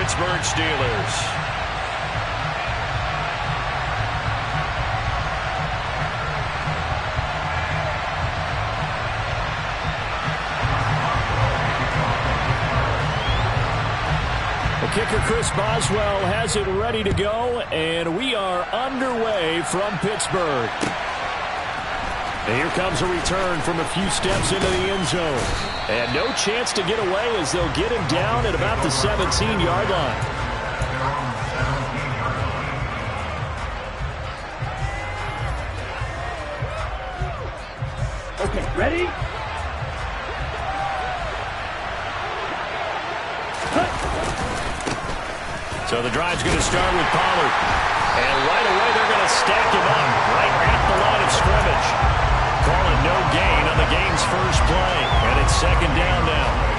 Pittsburgh Steelers. Kicker Chris Boswell has it ready to go, and we are underway from Pittsburgh. And here comes a return from a few steps into the end zone. And no chance to get away as they'll get him down at about the 17-yard line. Okay, ready? So the drive's going to start with Pollard. And right away they're going to stack him up right at the line of scrimmage. Calling no gain on the game's first play. And it's second down now.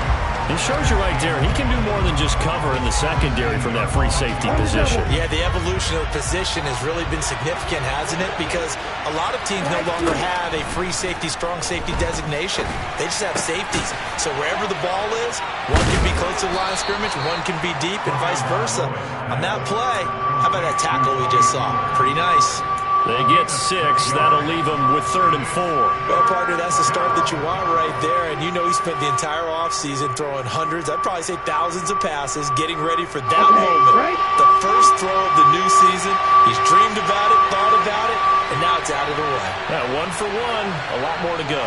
It shows you right there, he can do more than just cover in the secondary from that free safety position. Yeah, the evolution of the position has really been significant, hasn't it? Because a lot of teams no longer have a free safety, strong safety designation. They just have safeties. So wherever the ball is, one can be close to the line of scrimmage, one can be deep, and vice versa. On that play, how about that tackle we just saw? Pretty nice. They get 6. That'll leave them with 3rd and 4. Well, partner, that's the start that you want right there. And you know he spent the entire offseason throwing hundreds, I'd probably say thousands of passes, getting ready for that moment. Right. The first throw of the new season. He's dreamed about it, thought about it, and now it's out of the way. Yeah, 1 for 1. A lot more to go.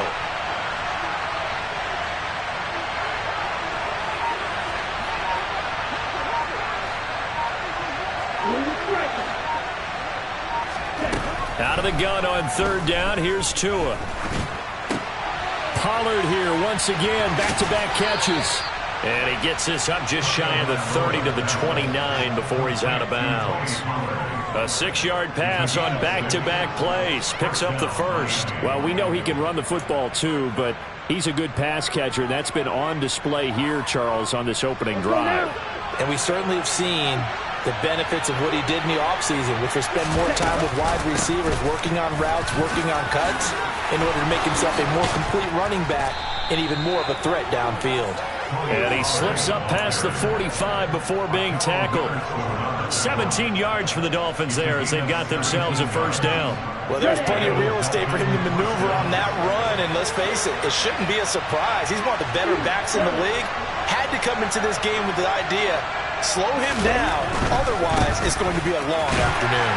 Out of the gun on 3rd down. Here's Tua. Pollard here once again. Back-to-back catches. And he gets this up just shy of the 30 to the 29 before he's out of bounds. A 6-yard pass on back-to-back plays. Picks up the first. Well, we know he can run the football too, but he's a good pass catcher. That's been on display here, Charles, on this opening drive. And we certainly have seen the benefits of what he did in the offseason, which was spend more time with wide receivers, working on routes, working on cuts, in order to make himself a more complete running back and even more of a threat downfield. And he slips up past the 45 before being tackled. 17 yards for the Dolphins there as they've got themselves a first down. Well, there's plenty of real estate for him to maneuver on that run, and let's face it, it shouldn't be a surprise. He's one of the better backs in the league. Had to come into this game with the idea, slow him down, otherwise it's going to be a long afternoon.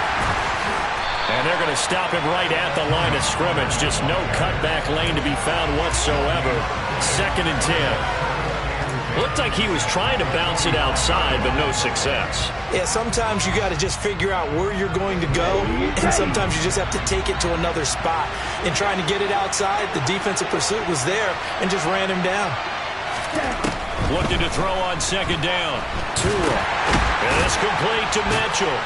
And they're going to stop him right at the line of scrimmage. Just no cutback lane to be found whatsoever. 2nd and 10. Looked like he was trying to bounce it outside, but no success. Yeah, sometimes you got to just figure out where you're going to go, and sometimes you just have to take it to another spot. In trying to get it outside, the defensive pursuit was there and just ran him down. Looking to throw on 2nd down. Tua. And it's complete to Mitchell.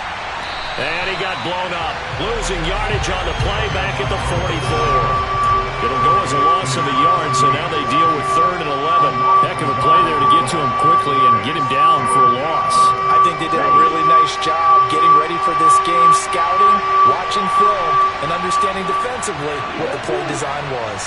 And he got blown up. Losing yardage on the play back at the 44. It'll go as a loss of a yard, so now they deal with 3rd and 11. Heck of a play there to get to him quickly and get him down for a loss. I think they did a really nice job getting ready for this game, scouting, watching film, and understanding defensively what the play design was.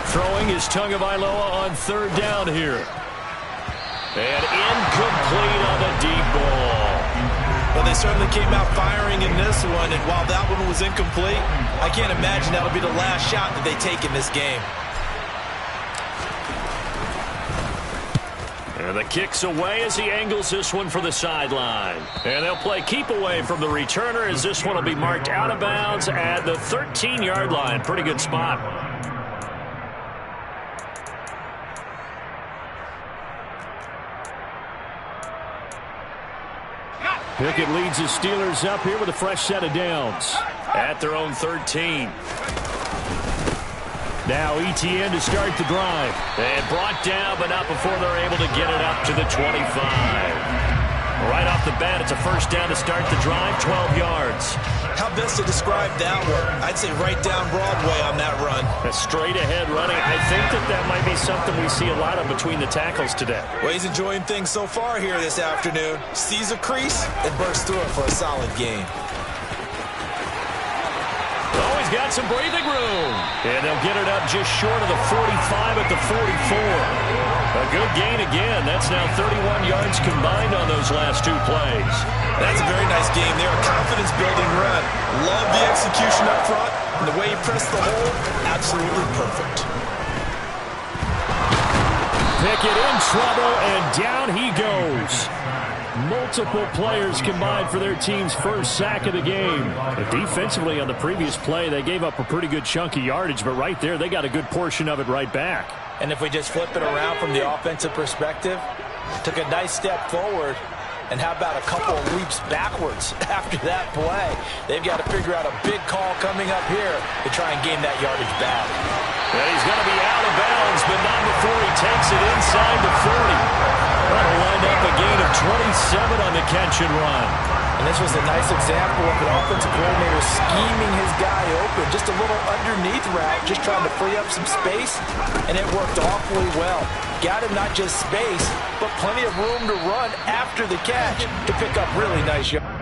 Throwing is Tagovailoa on 3rd down here. And incomplete on the deep ball. Well, they certainly came out firing in this one, and while that one was incomplete, I can't imagine that'll be the last shot that they take in this game. And the kick's away as he angles this one for the sideline. And they'll play keep away from the returner as this one will be marked out of bounds at the 13-yard line. Pretty good spot. Pickett leads his Steelers up here with a fresh set of downs at their own 13. Now ETN to start the drive. And brought down, but not before they're able to get it up to the 25. Right off the bat, it's a first down to start the drive, 12 yards. How best to describe that one? I'd say right down Broadway on that run. A straight ahead running. I think that might be something we see a lot of between the tackles today. Well, he's enjoying things so far here this afternoon. Sees a crease and bursts through it for a solid gain. he's got some breathing room. And they'll get it up just short of the 45 at the 44. A good gain again. That's now 31 yards combined on those last two plays. That's a very nice game there. A confidence-building run. Love the execution up front. And the way he pressed the hole, absolutely perfect. Pickett in trouble, and down he goes. Multiple players combined for their team's first sack of the game. But defensively on the previous play, they gave up a pretty good chunk of yardage, but right there, they got a good portion of it right back. And if we just flip it around from the offensive perspective, took a nice step forward, and how about a couple of leaps backwards after that play? They've got to figure out a big call coming up here to try and gain that yardage back. And he's going to be out of bounds, but not before he takes it inside the 40. That'll wind up a gain of 27 on the catch and run. And this was a nice example of an offensive coordinator scheming his guy open. Just a little underneath route, just trying to free up some space, and it worked awfully well. Got him not just space, but plenty of room to run after the catch to pick up really nice yards.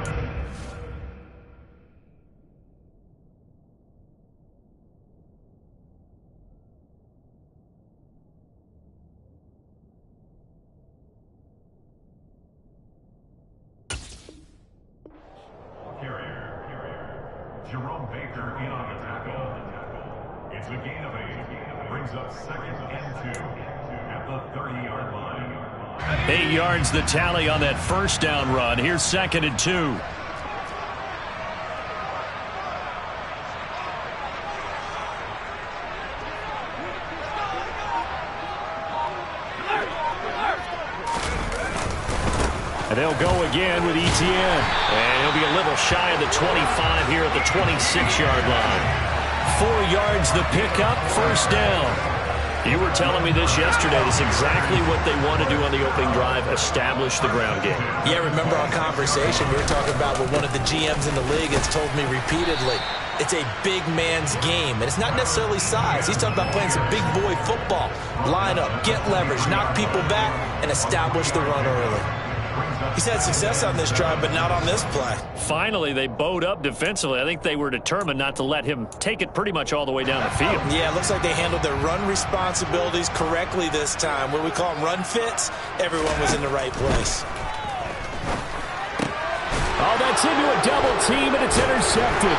Jerome Baker in on the tackle. It's a gain of 8. Brings up 2nd and 2 at the 30-yard line. 8 yards the tally on that first down run. Here's 2nd and 2. And they'll go again with Etienne. And he'll be a little shy of the 25 here at the 26-yard line. 4 yards the pickup, first down. You were telling me this yesterday. This is exactly what they want to do on the opening drive, establish the ground game. Yeah, remember our conversation? We were talking about what one of the GMs in the league has told me repeatedly. It's a big man's game, and it's not necessarily size. He's talking about playing some big boy football. Line up, get leverage, knock people back, and establish the run early. He's had success on this drive, but not on this play. Finally, they bowed up defensively. I think they were determined not to let him take it pretty much all the way down the field. Yeah, it looks like they handled their run responsibilities correctly this time. What we call them run fits, everyone was in the right place. Oh, that's into a double team, and it's intercepted.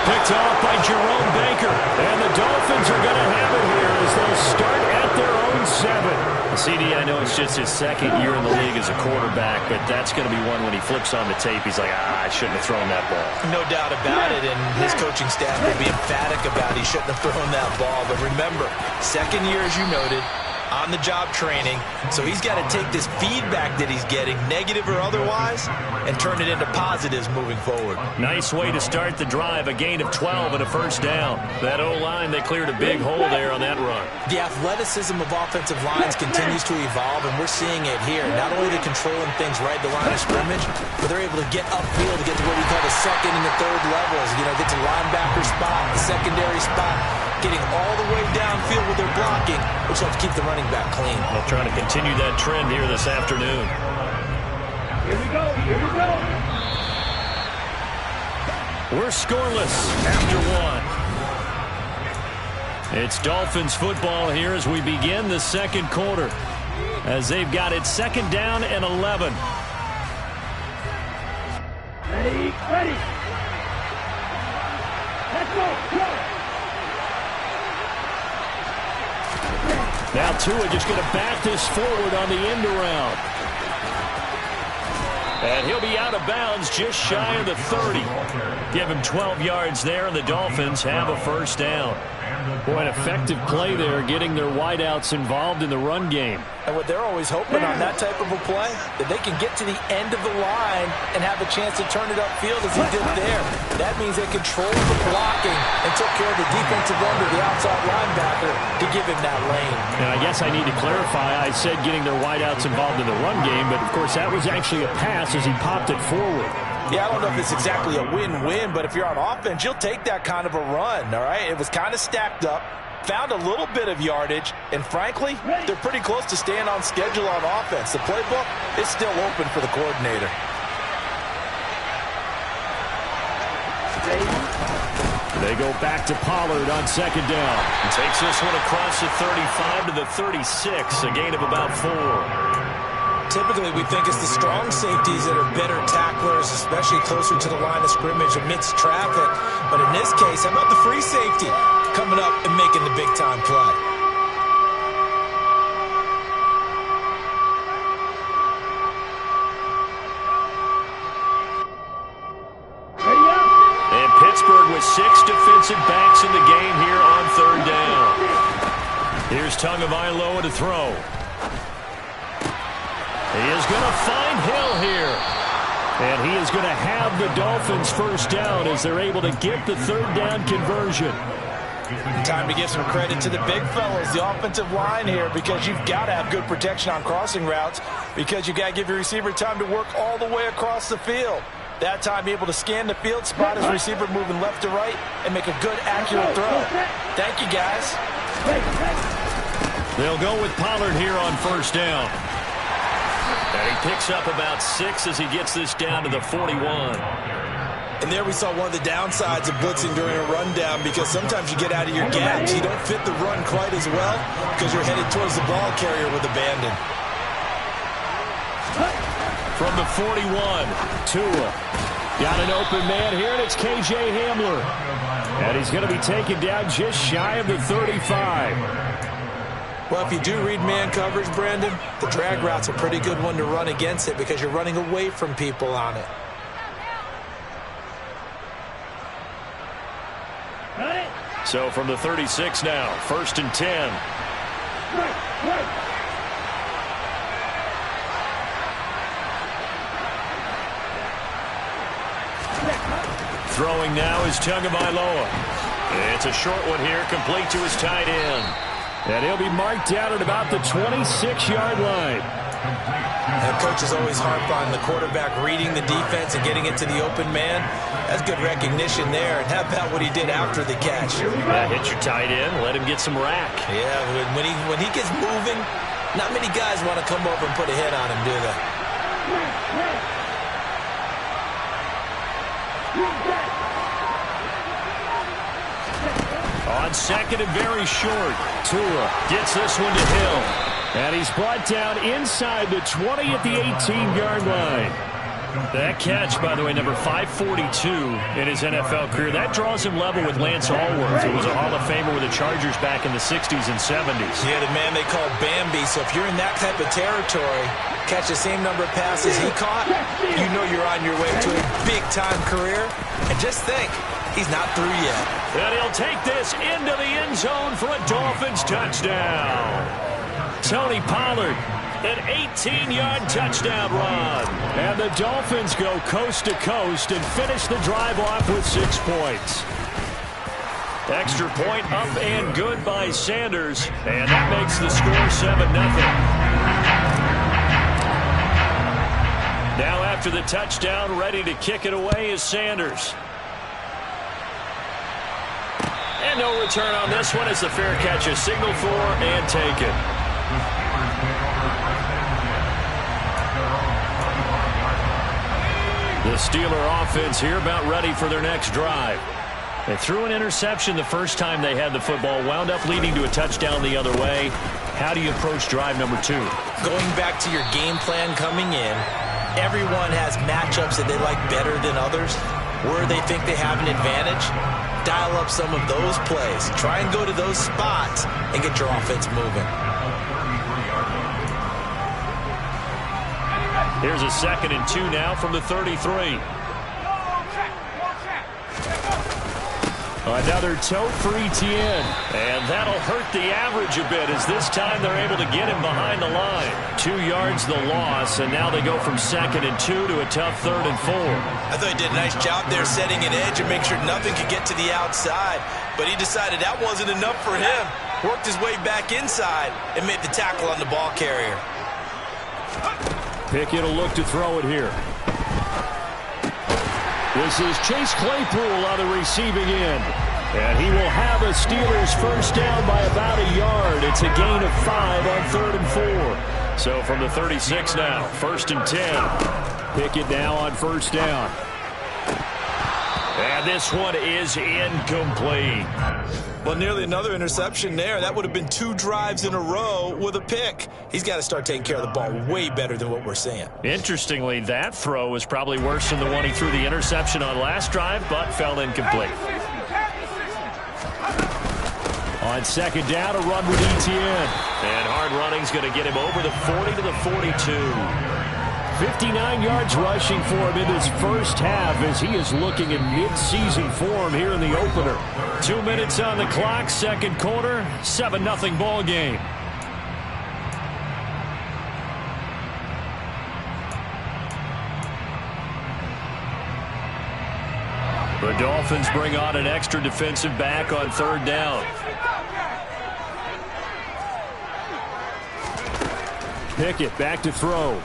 Picked off by Jerome Baker. And the Dolphins are going to have it here as they start at their own 7. CD, I know it's just his second year in the league as a quarterback, but that's going to be one when he flips on the tape. He's like, I shouldn't have thrown that ball. No doubt about it, and his coaching staff will be emphatic about he shouldn't have thrown that ball. But remember, second year, as you noted, on-the-job training, so he's got to take this feedback that he's getting, negative or otherwise, and turn it into positives moving forward. Nice way to start the drive, a gain of 12 and a first down. That O-line, they cleared a big hole there on that run. The athleticism of offensive lines continues to evolve, and we're seeing it here. Not only are they controlling things right at the line of scrimmage, but they're able to get upfield to get to what we call the second and the third levels. You know, get to linebacker spot, the secondary spot, getting all the way downfield with their blocking, which helps keep the running back clean. They'll try to continue that trend here this afternoon. Here we go, here we go. We're scoreless after one. It's Dolphins football here as we begin the second quarter, as they've got it 2nd down and 11. Ready, ready. Let's go, go. Now Tua just going to bat this forward on the end around. And he'll be out of bounds just shy of the 30. Give him 12 yards there, and the Dolphins have a first down. Boy, an effective play there, getting their wideouts involved in the run game. And what they're always hoping on that type of a play, that they can get to the end of the line and have a chance to turn it upfield as he did there. That means they controlled the blocking and took care of the defensive end of the outside linebacker to give him that lane. And I guess I need to clarify, I said getting their wideouts involved in the run game, but of course that was actually a pass as he popped it forward. Yeah, I don't know if it's exactly a win-win, but if you're on offense, you'll take that kind of a run, all right? It was kind of stacked up, found a little bit of yardage, and frankly, they're pretty close to staying on schedule on offense. The playbook is still open for the coordinator. They go back to Pollard on second down. He takes this one across the 35 to the 36, a gain of about 4. Typically, we think it's the strong safeties that are better tacklers, especially closer to the line of scrimmage amidst traffic. But in this case, how about the free safety coming up and making the big-time play? And Pittsburgh with 6 defensive backs in the game here on third down. Here's Tagovailoa to throw. He is going to find Hill here. And he is going to have the Dolphins first down as they're able to get the third down conversion. Time to give some credit to the big fellas, the offensive line here, because you've got to have good protection on crossing routes, because you've got to give your receiver time to work all the way across the field. That time, be able to scan the field, spot his receiver moving left to right, and make a good, accurate throw. Thank you, guys. They'll go with Pollard here on first down. And he picks up about 6 as he gets this down to the 41. And there we saw one of the downsides of blitzing during a rundown, because sometimes you get out of your gaps. You don't fit the run quite as well because you're headed towards the ball carrier with abandon. From the 41, Tua. Got an open man here, and it's K.J. Hamler. And he's going to be taken down just shy of the 35. Well, if you do read man coverage, Brandon, the drag route's a pretty good one to run against it because you're running away from people on it. So from the 36 now, 1st and 10. Throwing now is Tagovailoa. It's a short one here, complete to his tight end. And he'll be marked down at about the 26-yard line. And coaches always harp on the quarterback reading the defense and getting it to the open man. That's good recognition there. And how about what he did after the catch? Hit your tight end, let him get some rack. Yeah, when he gets moving, not many guys want to come over and put a hit on him, do they? On second and very short, Tua gets this one to Hill. And he's brought down inside the 20 at the 18-yard line. That catch, by the way, number 542 in his NFL career. That draws him level with Lance Allworth, who was a Hall of Famer with the Chargers back in the 60s and 70s. Yeah, the man they call Bambi. So if you're in that type of territory, catch the same number of passes he caught, you know you're on your way to a big-time career. And just think, he's not through yet. And he'll take this into the end zone for a Dolphins touchdown. Tony Pollard, an 18-yard touchdown run. And the Dolphins go coast to coast and finish the drive off with 6 points. Extra point up and good by Sanders. And that makes the score 7-0. Now after the touchdown, ready to kick it away is Sanders. And no return on this one as the fair catch is signaled for and taken. The Steeler offense here about ready for their next drive. They threw an interception the first time they had the football, wound up leading to a touchdown the other way. How do you approach drive number 2? Going back to your game plan coming in, everyone has matchups that they like better than others, where they think they have an advantage. Dial up some of those plays. Try and go to those spots and get your offense moving. Here's a 2nd and 2 now from the 33. Another toe for Etienne. And that'll hurt the average a bit as this time they're able to get him behind the line. 2 yards the loss, and now they go from 2nd and 2 to a tough 3rd and 4. I thought he did a nice job there setting an edge and make sure nothing could get to the outside. But he decided that wasn't enough for him. Worked his way back inside and made the tackle on the ball carrier. Pickett will look to throw it here. This is Chase Claypool on the receiving end. And he will have a Steelers first down by about a yard. It's a gain of 5 on 3rd and 4. So from the 36 now, 1st and 10. Pickett now on first down. And And this one is incomplete. Well, nearly another interception there. That would have been 2 drives in a row with a pick. He's got to start taking care of the ball way better than what we're seeing. Interestingly, that throw was probably worse than the one he threw the interception on last drive, but fell incomplete. On second down, a run with Etienne. And hard running's going to get him over the 40 to the 42. 59 yards rushing for him in his first half as he is looking in mid-season form here in the opener. 2 minutes on the clock, second quarter, 7-0 ball game. The Dolphins bring on an extra defensive back on third down. Pickett back to throw.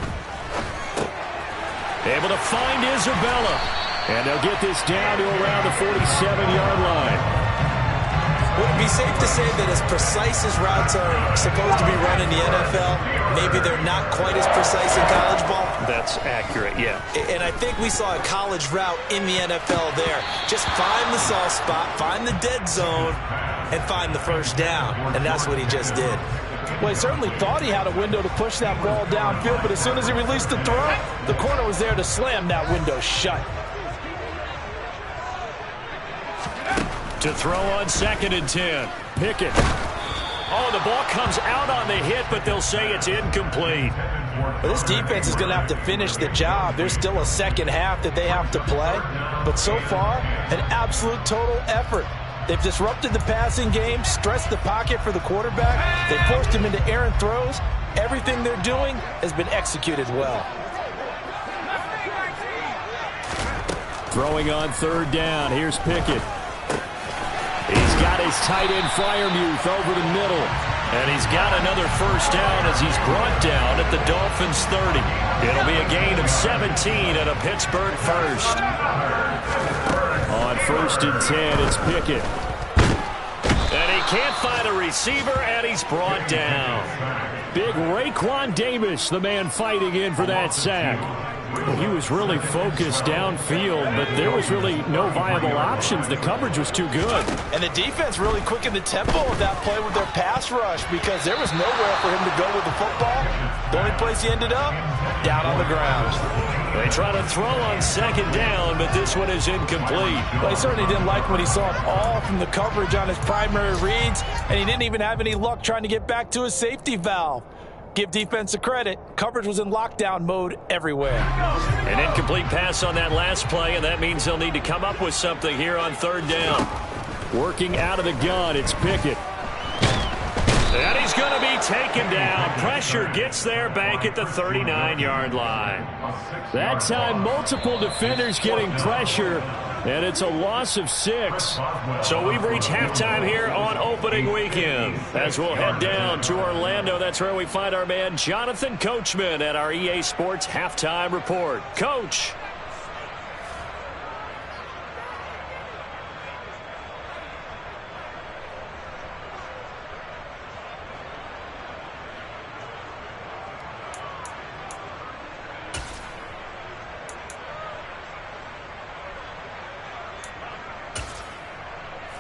Able to find Isabella. And they'll get this down to around the 47-yard line. Would it be safe to say that as precise as routes are supposed to be run in the NFL, maybe they're not quite as precise in college ball? That's accurate, yeah. And I think we saw a college route in the NFL there. Just find the soft spot, find the dead zone, and find the first down. And that's what he just did. Well, he certainly thought he had a window to push that ball downfield, but as soon as he released the throw, the corner was there to slam that window shut. To throw on 2nd and 10. Pickett. Oh, the ball comes out on the hit, but they'll say it's incomplete. Well, this defense is going to have to finish the job. There's still a second half that they have to play, but so far, an absolute total effort. They've disrupted the passing game, stressed the pocket for the quarterback. They forced him into errant throws. Everything they're doing has been executed well. Throwing on third down. Here's Pickett. He's got his tight end Freiermuth over the middle. And he's got another first down as he's brought down at the Dolphins' 30. It'll be a gain of 17 and a Pittsburgh first. On 1st and 10, it's Pickett. And he can't find a receiver, and he's brought down. Big Raekwon Davis, the man fighting in for that sack. He was really focused downfield, but there was really no viable options. The coverage was too good. And the defense really quickened the tempo of that play with their pass rush because there was nowhere for him to go with the football. The only place he ended up, down on the ground. They try to throw on 2nd down, but this one is incomplete. Well, he certainly didn't like when he saw it all from the coverage on his primary reads, and he didn't even have any luck trying to get back to his safety valve. Give defense a credit. Coverage was in lockdown mode everywhere. An incomplete pass on that last play, and that means they'll need to come up with something here on third down. Working out of the gun, it's Pickett. And he's going to be taken down. Pressure gets there back at the 39-yard line. That time, multiple defenders getting pressure, and it's a loss of 6. So we've reached halftime here on opening weekend. As we'll head down to Orlando, that's where we find our man Jonathan Coachman at our EA Sports Halftime Report. Coach.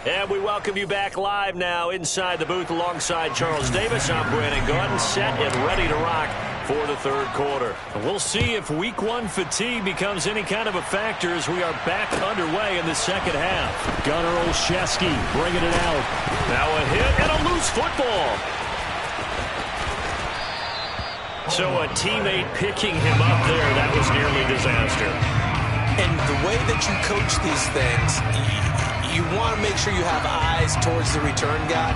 And we welcome you back live now inside the booth alongside Charles Davis. I'm Brandon Gaudin, set and ready to rock for the third quarter. We'll see if week 1 fatigue becomes any kind of a factor as we are back underway in the second half. Gunnar Olszewski bringing it out. Now a hit and a loose football. So a teammate picking him up there, that was nearly disaster. And the way that you coach these things, you want to make sure you have eyes towards the return guy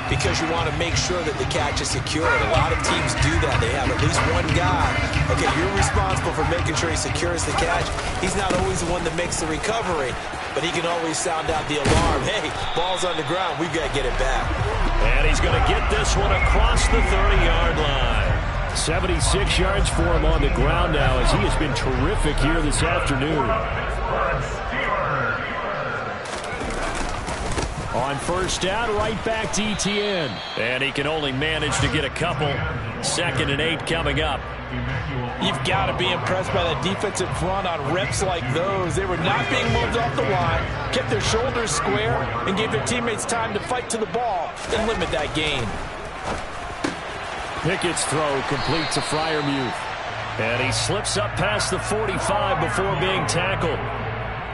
because you want to make sure that the catch is secured. A lot of teams do that. They have at least one guy. Okay, you're responsible for making sure he secures the catch. He's not always the one that makes the recovery, but he can always sound out the alarm. Hey, ball's on the ground. We've got to get it back. And he's going to get this one across the 30-yard line. 76 yards for him on the ground now as he has been terrific here this afternoon. On first down, right back to Etienne. And he can only manage to get a couple. 2nd and 8 coming up You've got to be impressed by that defensive front on reps like those. They were not being moved off the line, kept their shoulders square, and gave their teammates time to fight to the ball and limit that gain. Pickett's throw complete to Freiermuth. And he slips up past the 45 before being tackled.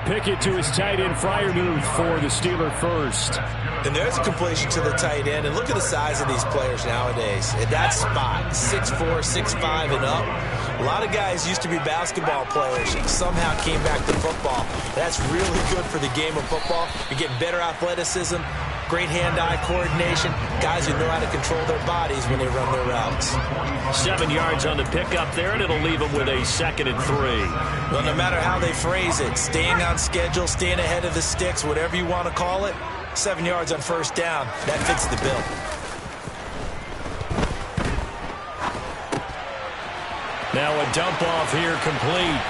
Pickett to his tight end, Freiermuth, for the Steeler first. And there's a completion to the tight end. And look at the size of these players nowadays. At that spot, 6'4", 6'5", and up. A lot of guys used to be basketball players, somehow came back to football. That's really good for the game of football. You're getting better athleticism, great hand-eye coordination, guys who know how to control their bodies when they run their routes. 7 yards on the pickup there, and it'll leave them with a 2nd and 3. Well, no matter how they phrase it, staying on schedule, staying ahead of the sticks, whatever you want to call it, 7 yards on first down, that fits the bill. Now a dump off here complete.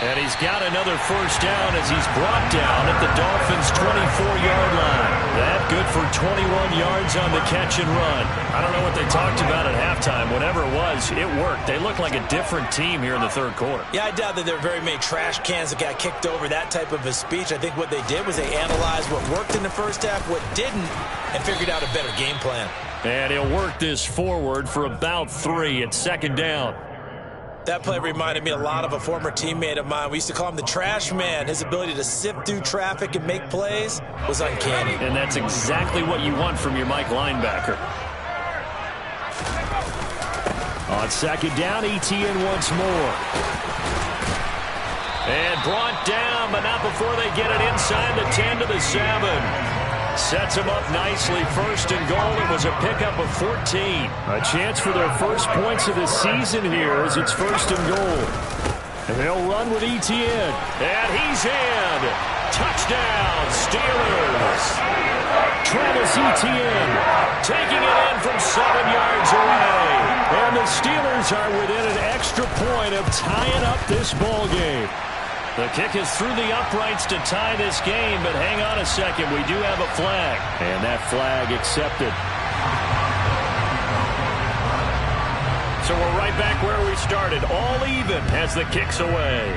And he's got another first down as he's brought down at the Dolphins' 24-yard line. That good for 21 yards on the catch and run. I don't know what they talked about at halftime. Whatever it was, it worked. They look like a different team here in the third quarter. Yeah, I doubt that there are very many trash cans that got kicked over, that type of a speech. I think what they did was they analyzed what worked in the first half, what didn't, and figured out a better game plan. And he'll work this forward for about 3 at 2nd down. That play reminded me a lot of a former teammate of mine. We used to call him the trash man. His ability to sift through traffic and make plays was uncanny. And that's exactly what you want from your Mike linebacker. On 2nd down, ETN once more. And brought down, but not before they get it inside the 10 to the 7. Sets him up nicely. 1st and goal. It was a pickup of 14. A chance for their first points of the season here as it's 1st and goal. And they'll run with ETN. And he's in. Touchdown, Steelers. Travis Etienne taking it in from 7 yards away. And the Steelers are within an extra point of tying up this ball game. The kick is through the uprights to tie this game, but hang on a second. We do have a flag. And that flag accepted. So we're right back where we started. All even as the kick's away.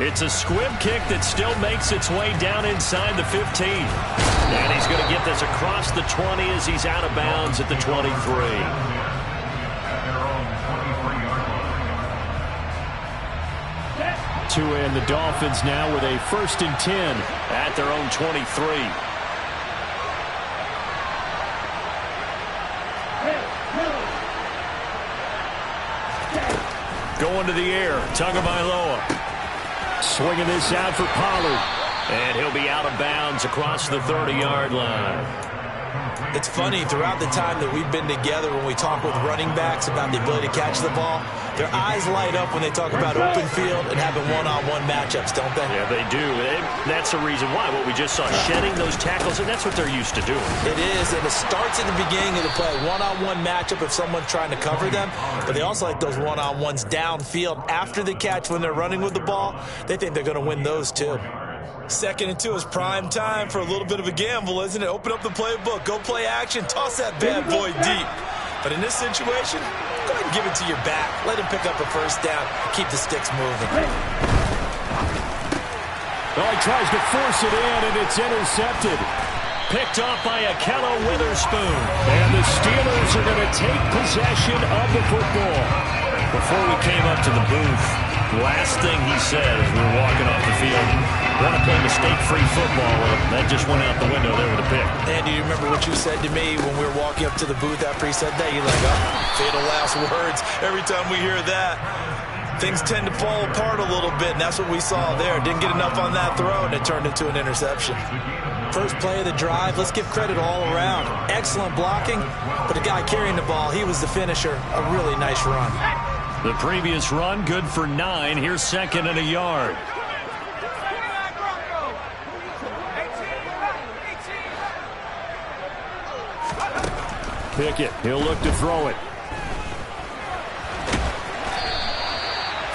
It's a squib kick that still makes its way down inside the 15. And he's going to get this across the 20 as he's out of bounds at the 23. To end the Dolphins now with a 1st and 10 at their own 23. Going to the air, Tagovailoa. Swinging this out for Pollard. And he'll be out of bounds across the 30-yard line. It's funny, throughout the time that we've been together, when we talk with running backs about the ability to catch the ball, their eyes light up when they talk about open field and having one-on-one matchups, don't they? Yeah, they do. That's the reason why. What we just saw, shedding those tackles, and that's what they're used to doing. It is, and it starts at the beginning of the play. One-on-one matchup if someone's trying to cover them, but they also like those one-on-ones downfield after the catch when they're running with the ball. They think they're going to win those, too. 2nd and 2 is prime time for a little bit of a gamble, isn't it? Open up the playbook, go play action, toss that bad boy deep. But in this situation, go ahead and give it to your back. Let him pick up a first down, keep the sticks moving. Well, he tries to force it in, and it's intercepted. Picked off by Ahkello Witherspoon. And the Steelers are going to take possession of the football. Before we came up to the booth, last thing he said as we were walking off the field, want to play mistake-free football. That just went out the window there with a pick. And do you remember what you said to me when we were walking up to the booth after he said that? You're like, oh, fatal last words. Every time we hear that, things tend to fall apart a little bit, and that's what we saw there. Didn't get enough on that throw, and it turned into an interception. First play of the drive, let's give credit all around. Excellent blocking, but the guy carrying the ball, he was the finisher. A really nice run. The previous run, good for 9. Here's 2nd and a yard. Pickett, he'll look to throw it.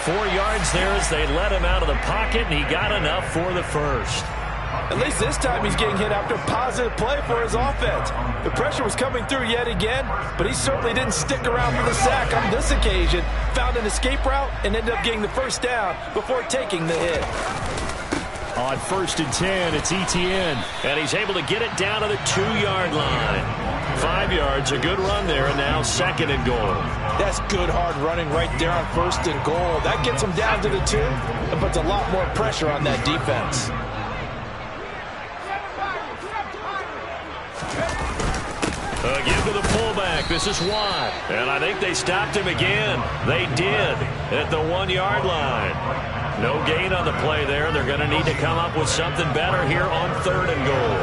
4 yards there as they let him out of the pocket, and he got enough for the first. At least this time he's getting hit after a positive play for his offense. The pressure was coming through yet again, but he certainly didn't stick around for the sack on this occasion. Found an escape route and ended up getting the first down before taking the hit. On 1st and 10, it's Etienne. And he's able to get it down to the 2-yard line. 5 yards, a good run there, and now 2nd and goal. That's good hard running right there on 1st and goal. That gets him down to the 2 and puts a lot more pressure on that defense. Again to the fullback. This is Watt. And I think they stopped him again. They did at the 1-yard line. No gain on the play there. They're going to need to come up with something better here on 3rd and goal.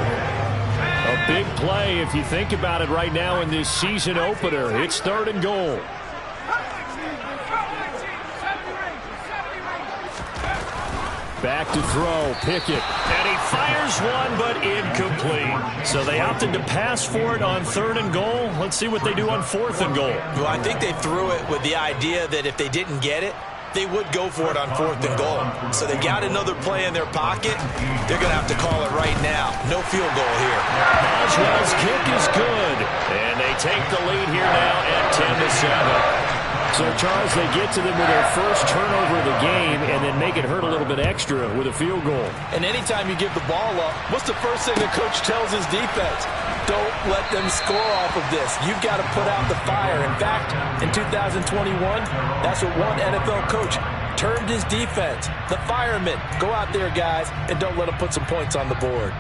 A big play if you think about it right now in this season opener. It's 3rd and goal. Back to throw, Pickett. And he fires one, but incomplete. So they opted to pass for it on 3rd and goal. Let's see what they do on 4th and goal. Well, I think they threw it with the idea that if they didn't get it, they would go for it on 4th and goal. So they got another play in their pocket. They're going to have to call it right now. No field goal here. Oswell's kick is good. And they take the lead here now at 10-7. So, Charles, they get to them with their first turnover of the game and then make it hurt a little bit extra with a field goal. And anytime you give the ball up, what's the first thing the coach tells his defense? Don't let them score off of this. You've got to put out the fire. In fact, in 2021, that's what one NFL coach termed his defense. The firemen. Go out there, guys, and don't let them put some points on the board.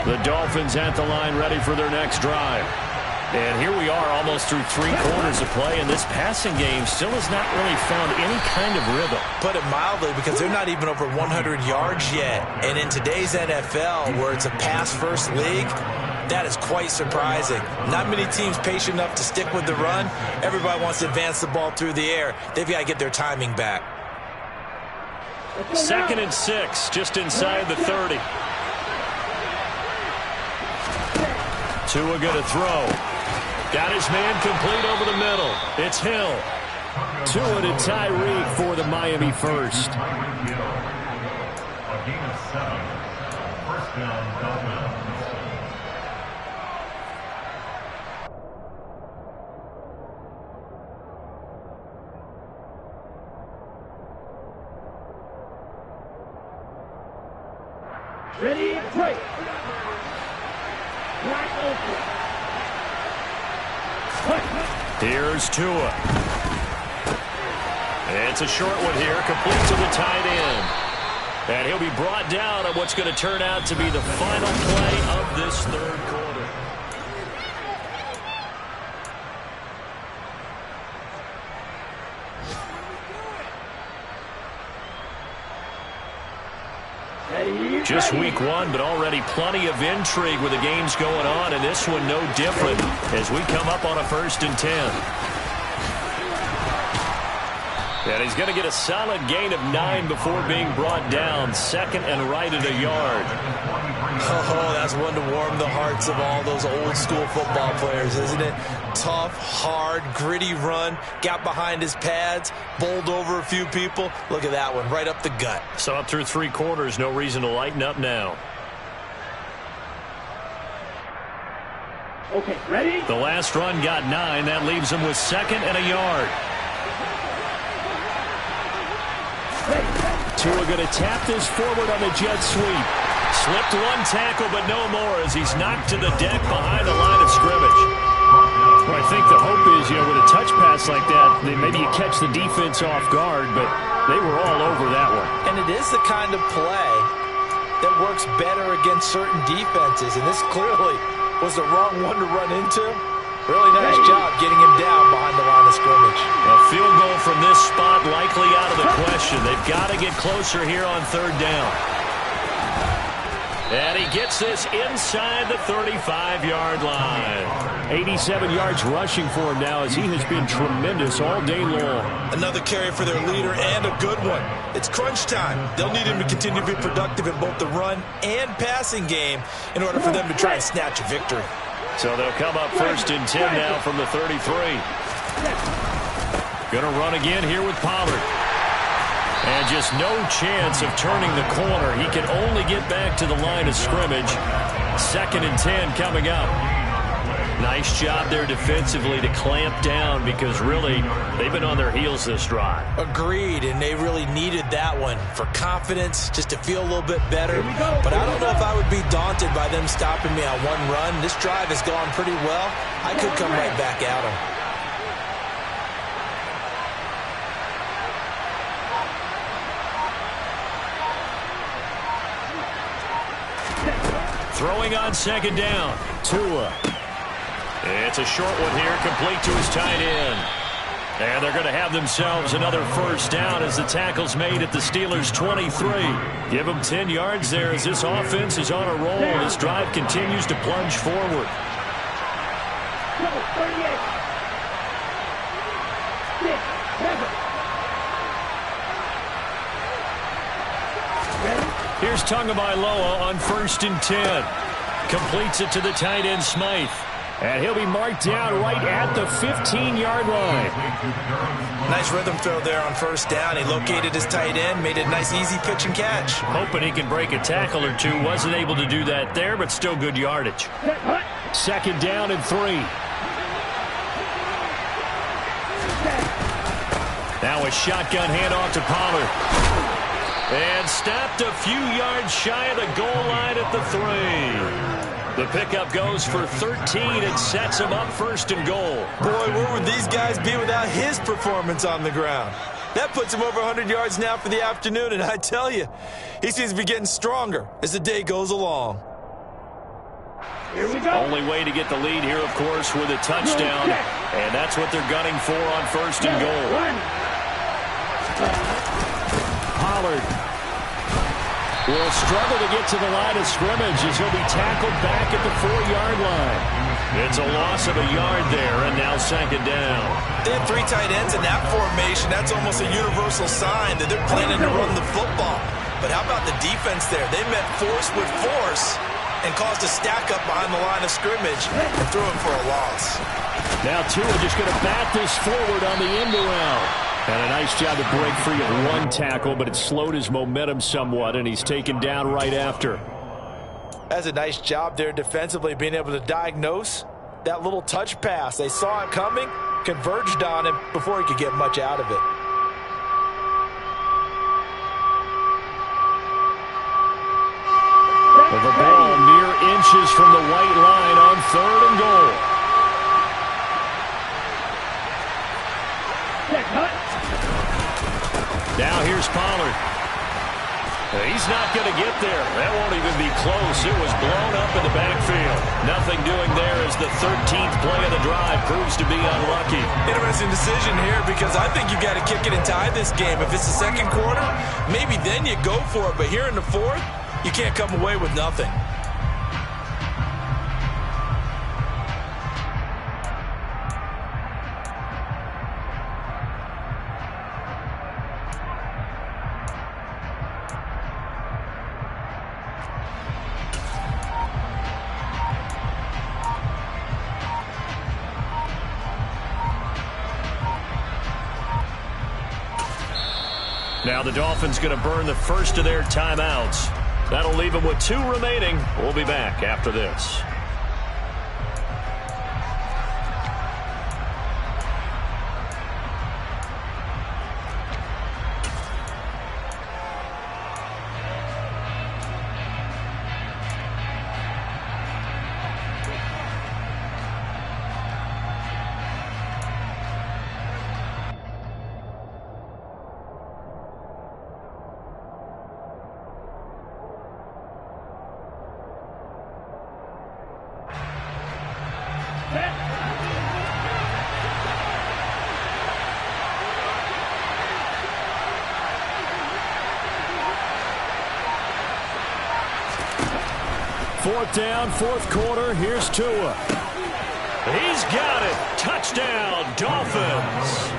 The Dolphins at the line ready for their next drive. And here we are almost through 3 quarters of play, and this passing game still has not really found any kind of rhythm. Put it mildly, because they're not even over 100 yards yet. And in today's NFL, where it's a pass-first league, that is quite surprising. Not many teams patient enough to stick with the run. Everybody wants to advance the ball through the air. They've got to get their timing back. 2nd and 6, just inside the 30. Tua going to throw. Got his man complete over the middle. It's Hill. Tua to Tyreek for the Miami first. A gain of 7. First down, Dolphins. Ready, play. Here's Tua. It's a short one here, complete to the tight end. And he'll be brought down on what's going to turn out to be the final play of this 3rd quarter. Just week 1, but already plenty of intrigue with the games going on, and this one no different as we come up on a 1st and 10. And he's going to get a solid gain of 9 before being brought down. 2nd and right at a yard. Oh, that's one to warm the hearts of all those old school football players, isn't it? Tough, hard, gritty run, got behind his pads, bowled over a few people. Look at that one, right up the gut. So up through 3 quarters, no reason to lighten up now. Okay, ready? The last run got 9. That leaves him with 2nd and a yard. Tua going to tap this forward on the jet sweep. Slipped one tackle, but no more as he's knocked to the deck behind the line of scrimmage. Well, I think the hope is, with a touch pass like that, maybe you catch the defense off guard, but they were all over that one. And it is the kind of play that works better against certain defenses, and this clearly was the wrong one to run into. Really nice job getting him down behind the line of scrimmage. A field goal from this spot likely out of the question. They've got to get closer here on 3rd down. And he gets this inside the 35-yard line. 87 yards rushing for him now as he has been tremendous all day long. Another carry for their leader and a good one. It's crunch time. They'll need him to continue to be productive in both the run and passing game in order for them to try and snatch a victory. So they'll come up 1st and 10 now from the 33. Going to run again here with Pollard. And just no chance of turning the corner. He can only get back to the line of scrimmage. 2nd and 10 coming up. Nice job there defensively to clamp down because really they've been on their heels this drive. Agreed, and they really needed that one for confidence, just to feel a little bit better. But I don't know if I would be daunted by them stopping me on one run. This drive has gone pretty well. I could come right back at them. Throwing on 2nd down. Tua. It's a short one here, complete to his tight end. And they're going to have themselves another 1st down as the tackle's made at the Steelers' 23. Give them 10 yards there as this offense is on a roll. This drive continues to plunge forward. Here's Tagovailoa on 1st and 10. Completes it to the tight end, Smythe. And he'll be marked down right at the 15-yard line. Nice rhythm throw there on 1st down. He located his tight end, made a nice easy pitch and catch. Hoping he can break a tackle or two. Wasn't able to do that there, but still good yardage. 2nd down and 3. Now a shotgun handoff to Pollard. And stopped a few yards shy of the goal line at the 3. The pickup goes for 13 and sets him up 1st and goal. Boy, where would these guys be without his performance on the ground? That puts him over 100 yards now for the afternoon, and I tell you, he seems to be getting stronger as the day goes along. Here we go. Only way to get the lead here, of course, with a touchdown. And that's what they're gunning for on 1st and goal. Pollard will struggle to get to the line of scrimmage as he'll be tackled back at the 4-yard line. It's a loss of a yard there, and now 2nd down. They have 3 tight ends in that formation. That's almost a universal sign that they're planning to run the football. But how about the defense there? They met force with force and caused a stack up behind the line of scrimmage and threw him for a loss. Now Tua just going to bat this forward on the end around. And a nice job to break free of one tackle, but it slowed his momentum somewhat, and he's taken down right after. That's a nice job there defensively, being able to diagnose that little touch pass. They saw it coming, converged on him before he could get much out of it. The ball mere inches from the white line on 3rd and goal. Now here's Pollard. He's not going to get there. That won't even be close. It was blown up in the backfield. Nothing doing there as the 13th play of the drive proves to be unlucky. Interesting decision here because I think you've got to kick it and tie this game. If it's the 2nd quarter, maybe then you go for it. But here in the 4th, you can't come away with nothing. Now the Dolphins going to burn the 1st of their timeouts. That'll leave them with 2 remaining. We'll be back after this. Fourth down, 4th quarter. Here's Tua. He's got it. Touchdown, Dolphins.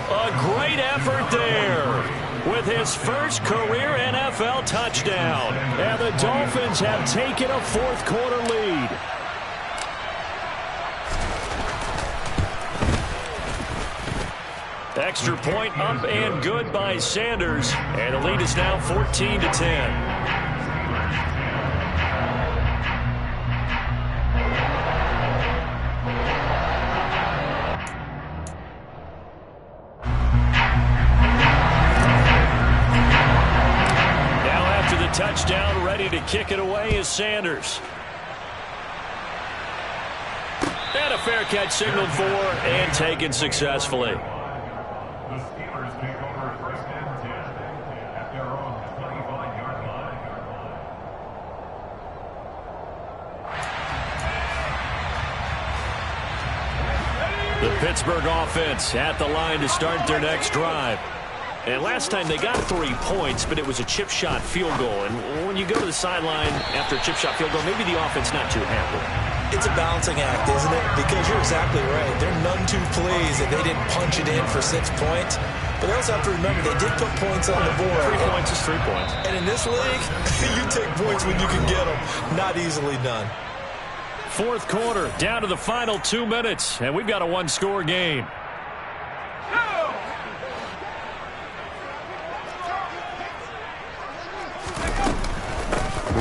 A great effort there with his first career NFL touchdown. And the Dolphins have taken a 4th quarter lead. extra point up and good by Sanders. And the lead is now 14-10. Touchdown, ready to kick it away is Sanders. And a fair catch signaled for and taken successfully. The Steelers take over first and 10 at their own 25-yard line. The Pittsburgh offense at the line to start their next drive. And last time they got 3 points, but it was a chip shot field goal. And when you go to the sideline after a chip shot field goal, maybe the offense not too happy. It's a balancing act, isn't it? Because you're exactly right. They're none too pleased that they didn't punch it in for 6 points. But they also have to remember they did put points on the board. 3 points is 3 points. And in this league, you take points when you can get them. Not easily done. Fourth quarter, down to the final 2 minutes. And we've got a one-score game.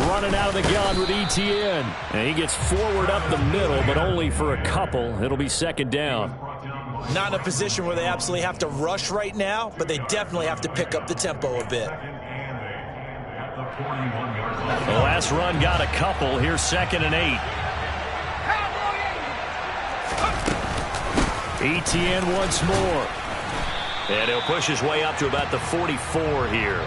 Running out of the gun with Etienne. And he gets forward up the middle, but only for a couple. It'll be second down. Not in a position where they absolutely have to rush right now, but they definitely have to pick up the tempo a bit. The last run got a couple. Here's 2nd and 8. Etienne once more. And he'll push his way up to about the 44 here.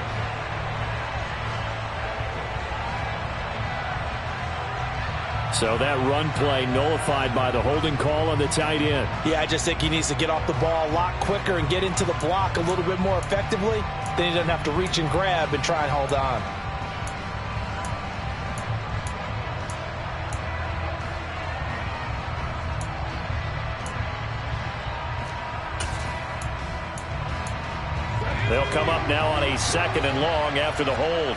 So that run play nullified by the holding call on the tight end. Yeah, I just think he needs to get off the ball a lot quicker and get into the block a little bit more effectively. Then he doesn't have to reach and grab and try and hold on. They'll come up now on a 2nd and long after the hold.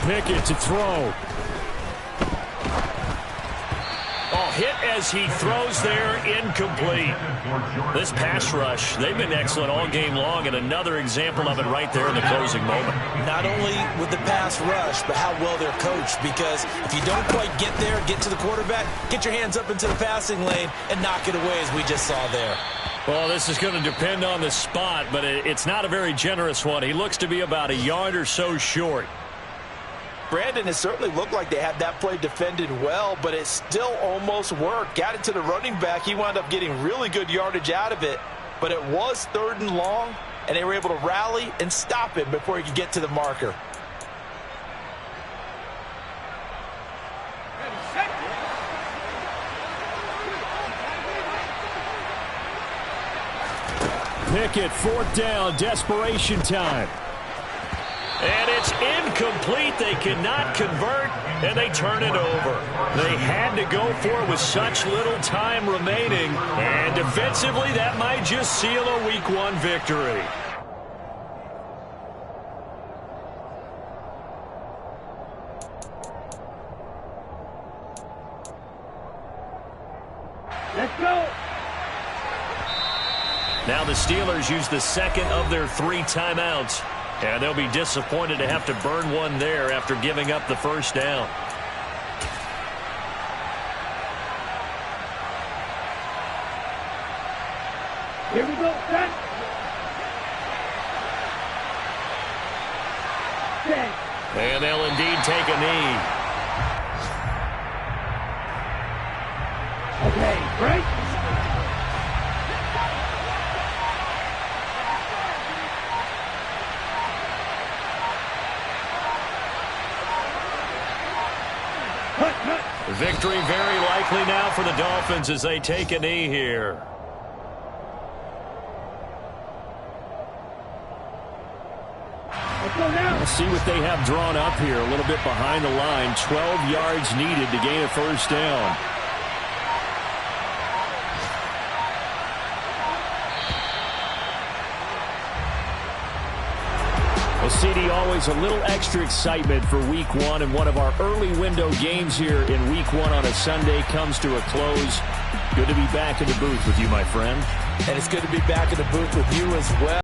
Pickett to throw. Oh, hit as he throws there, incomplete. This pass rush, they've been excellent all game long, and another example of it right there in the closing moment. Not only with the pass rush, but how well they're coached, because if you don't quite get there, get to the quarterback, get your hands up into the passing lane and knock it away as we just saw there. Well, this is going to depend on the spot, but it's not a very generous one. He looks to be about a yard or so short. Brandon, it certainly looked like they had that play defended well, but it still almost worked. Got it to the running back. He wound up getting really good yardage out of it, but it was 3rd and long, and they were able to rally and stop him before he could get to the marker. Pickett, 4th down, desperation time. And it's incomplete. They cannot convert, and they turn it over. They had to go for it with such little time remaining. And defensively, that might just seal a Week 1 victory. Let's go. Now the Steelers use the 2nd of their 3 timeouts. And they'll be disappointed to have to burn one there after giving up the 1st down. Here we go. Set. Set. And they'll indeed take a knee. Okay, break. Victory very likely now for the Dolphins as they take a knee here. Let's go now. Let's see what they have drawn up here. A little bit behind the line. 12 yards needed to gain a 1st down. Well, CD, always a little extra excitement for Week 1, and one of our early window games here in Week 1 on a Sunday comes to a close. Good to be back in the booth with you, my friend. And it's good to be back in the booth with you as well.